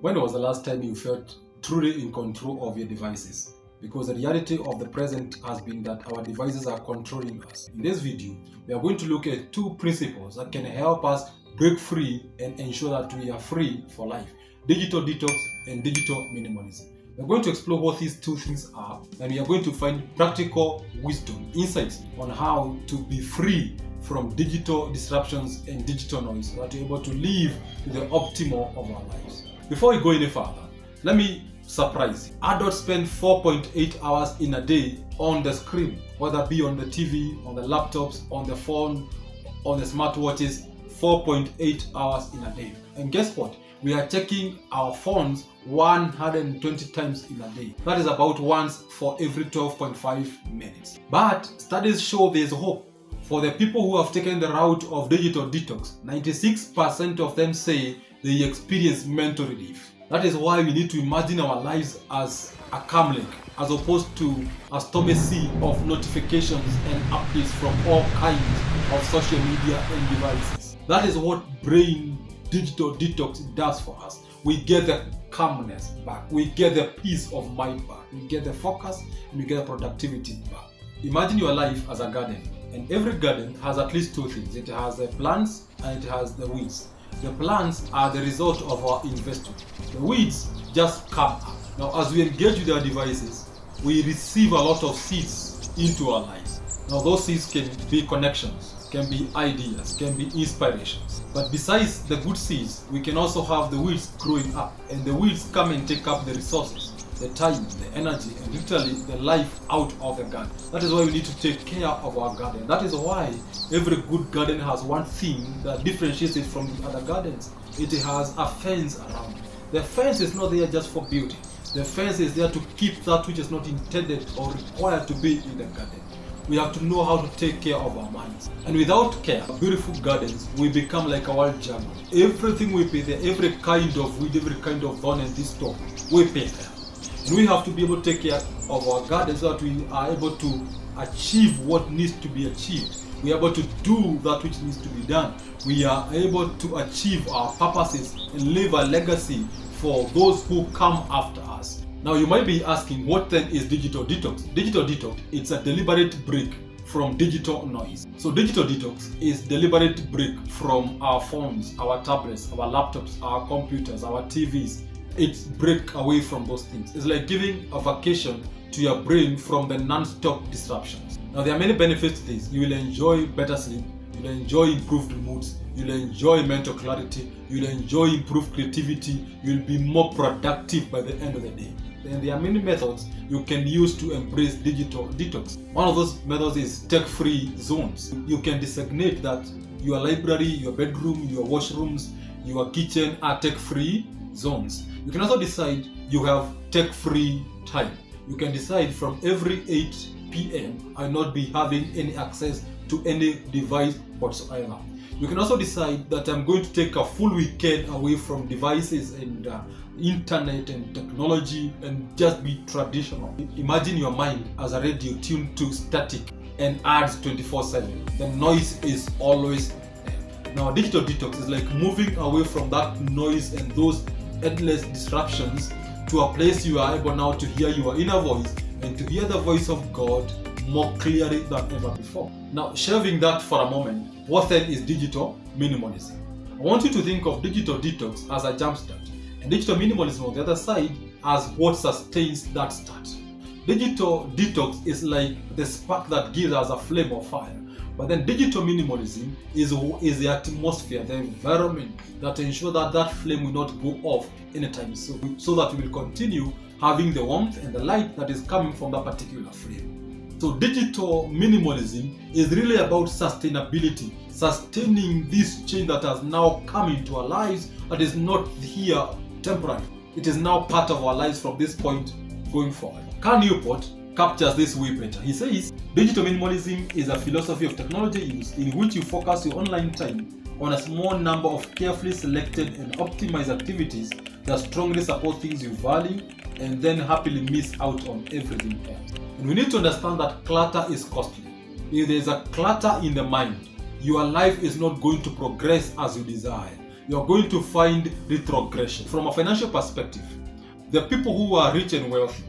When was the last time you felt truly in control of your devices? Because the reality of the present has been that our devices are controlling us. In this video, we are going to look at two principles that can help us break free and ensure that we are free for life: digital detox and digital minimalism. We're going to explore what these two things are, and we are going to find practical wisdom, insights on how to be free from digital disruptions and digital noise so that we're able to live to the optimal of our lives. Before we go any further, let me surprise you. Adults spend 4.8 hours in a day on the screen, whether it be on the TV, on the laptops, on the phone, on the smartwatches. 4.8 hours in a day. And guess what? We are checking our phones 120 times in a day. That is about once for every 12.5 minutes. But studies show there's hope. For the people who have taken the route of digital detox, 96% of them say they experience mental relief. That is why we need to imagine our lives as a calm lake, as opposed to a stormy sea of notifications and updates from all kinds of social media and devices. That is what brain digital detox does for us. We get the calmness back, we get the peace of mind back, we get the focus, and we get the productivity back. Imagine your life as a garden, and every garden has at least two things. It has the plants and it has the weeds. The plants are the result of our investment. The weeds just come up. Now, as we engage with our devices, we receive a lot of seeds into our lives. Now, those seeds can be connections, can be ideas, can be inspirations. But besides the good seeds, we can also have the weeds growing up. And the weeds come and take up the resources, the time, the energy, and literally the life out of the garden. That is why we need to take care of our garden. That is why every good garden has one thing that differentiates it from the other gardens. It has a fence around it. The fence is not there just for beauty. The fence is there to keep that which is not intended or required to be in the garden. We have to know how to take care of our minds. And without care, beautiful gardens will become like a wild jungle. Everything we pay there, every kind of weed, every kind of thorn and thistle, we pay there. And we have to be able to take care of our gardens so that we are able to achieve what needs to be achieved. We are able to do that which needs to be done. We are able to achieve our purposes and leave a legacy for those who come after us. Now you might be asking, what then is digital detox? Digital detox, it's a deliberate break from digital noise. So digital detox is deliberate break from our phones, our tablets, our laptops, our computers, our TVs. It's break away from those things. It's like giving a vacation to your brain from the non-stop disruptions. Now there are many benefits to this. You will enjoy better sleep, you'll enjoy improved moods, you'll enjoy mental clarity, you'll enjoy improved creativity, you'll be more productive by the end of the day. Then there are many methods you can use to embrace digital detox. One of those methods is tech-free zones. You can designate that your library, your bedroom, your washrooms, your kitchen are tech-free zones. You can also decide you have tech-free time. You can decide from every 8 p.m. I will not be having any access to any device whatsoever. You can also decide that I'm going to take a full weekend away from devices and internet and technology and just be traditional. Imagine your mind as a radio tuned to static and ads 24/7. The noise is always there. Now, digital detox is like moving away from that noise and those endless disruptions to a place you are able now to hear your inner voice and to hear the voice of God more clearly than ever before. Now, shelving that for a moment, what then is digital minimalism? I want you to think of digital detox as a jumpstart, and digital minimalism on the other side as what sustains that start. Digital detox is like the spark that gives us a flame of fire. But then digital minimalism is the atmosphere, the environment that ensures that that flame will not go off anytime soon, so that we will continue having the warmth and the light that is coming from that particular flame. So digital minimalism is really about sustainability, sustaining this change that has now come into our lives, that is not here temporary. It is now part of our lives from this point going forward. Cal Newport captures this way better. He says, digital minimalism is a philosophy of technology use in which you focus your online time on a small number of carefully selected and optimized activities that strongly support things you value and then happily miss out on everything else. And we need to understand that clutter is costly. If there is a clutter in the mind, your life is not going to progress as you desire. you are going to find retrogression. From a financial perspective, the people who are rich and wealthy,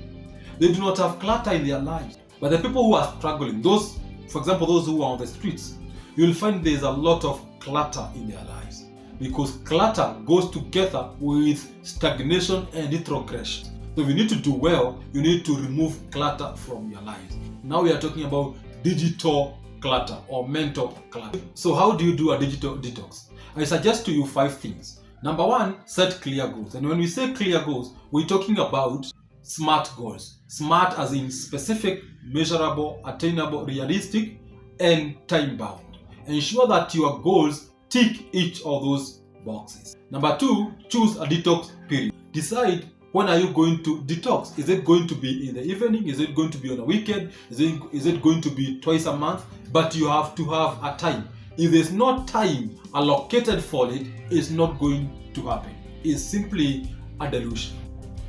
they do not have clutter in their lives. But the people who are struggling, those, for example, those who are on the streets, you'll find there's a lot of clutter in their lives. Because clutter goes together with stagnation and retrogression. So if you need to do well, you need to remove clutter from your lives. Now we are talking about digital clutter or mental clutter. So how do you do a digital detox? I suggest to you 5 things. Number 1, set clear goals. And when we say clear goals, we're talking about SMART goals. SMART as in specific, measurable, attainable, realistic, and time-bound. Ensure that your goals tick each of those boxes. Number 2, choose a detox period. Decide, when are you going to detox? Is it going to be in the evening? Is it going to be on a weekend? Is it going to be twice a month? But you have to have a time. If there's no time allocated for it, it's not going to happen. It's simply a delusion.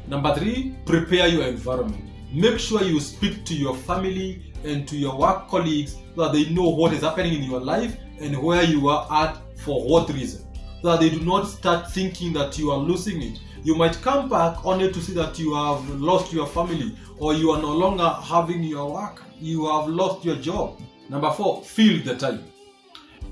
Number 3, prepare your environment. Make sure you speak to your family and to your work colleagues so that they know what is happening in your life and where you are at for what reason. So that they do not start thinking that you are losing it. You might come back only to see that you have lost your family or you are no longer having your work. You have lost your job. Number 4, fill the time.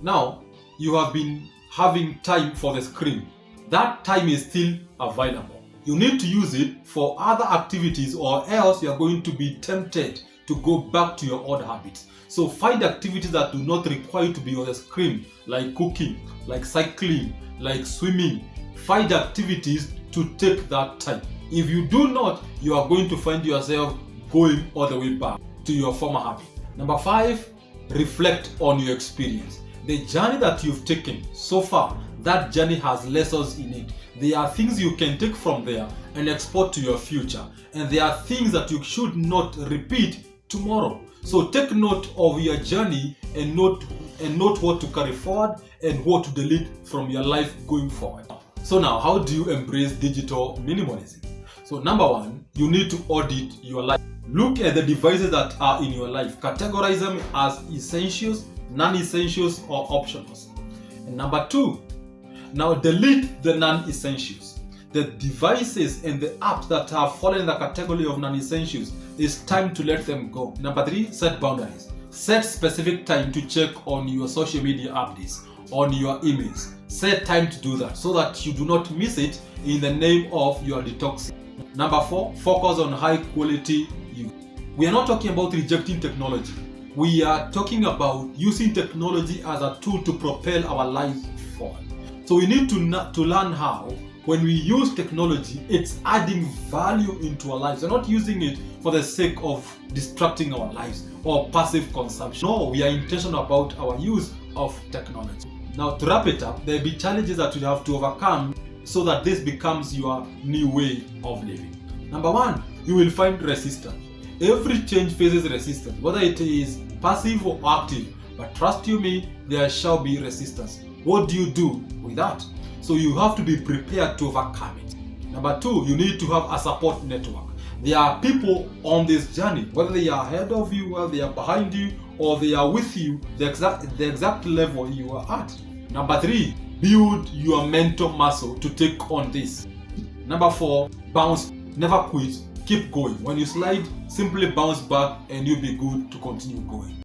Now, you have been having time for the screen. That time is still available. You need to use it for other activities or else you are going to be tempted to go back to your old habits. So find activities that do not require you to be on the screen, like cooking, like cycling, like swimming. Find activities to take that time. If you do not, you are going to find yourself going all the way back to your former habit. Number 5, reflect on your experience. The journey that you've taken so far, that journey has lessons in it. There are things you can take from there and export to your future. And there are things that you should not repeat tomorrow. So take note of your journey and note what to carry forward and what to delete from your life going forward. So now, how do you embrace digital minimalism? So number 1, you need to audit your life. Look at the devices that are in your life. Categorize them as essentials, non-essentials, or optionals. And number 2, now delete the non-essentials. The devices and the apps that have fallen in the category of non-essentials, it's time to let them go. Number 3, set boundaries. Set specific time to check on your social media updates, on your emails. Set time to do that so that you do not miss it in the name of your detoxing. Number 4, focus on high quality use. We are not talking about rejecting technology. We are talking about using technology as a tool to propel our lives forward. So we need to learn how, when we use technology, it's adding value into our lives. We're not using it for the sake of distracting our lives or passive consumption. No, we are intentional about our use of technology. Now, to wrap it up, there will be challenges that you have to overcome so that this becomes your new way of living. Number 1, you will find resistance. Every change faces resistance, whether it is passive or active. But trust you me, there shall be resistance. What do you do with that? So you have to be prepared to overcome it. Number 2, you need to have a support network. There are people on this journey, whether they are ahead of you, whether they are behind you, or they are with you, the exact level you are at. Number 3, build your mental muscle to take on this. Number 4, bounce, never quit, keep going. When you slide, simply bounce back and you'll be good to continue going.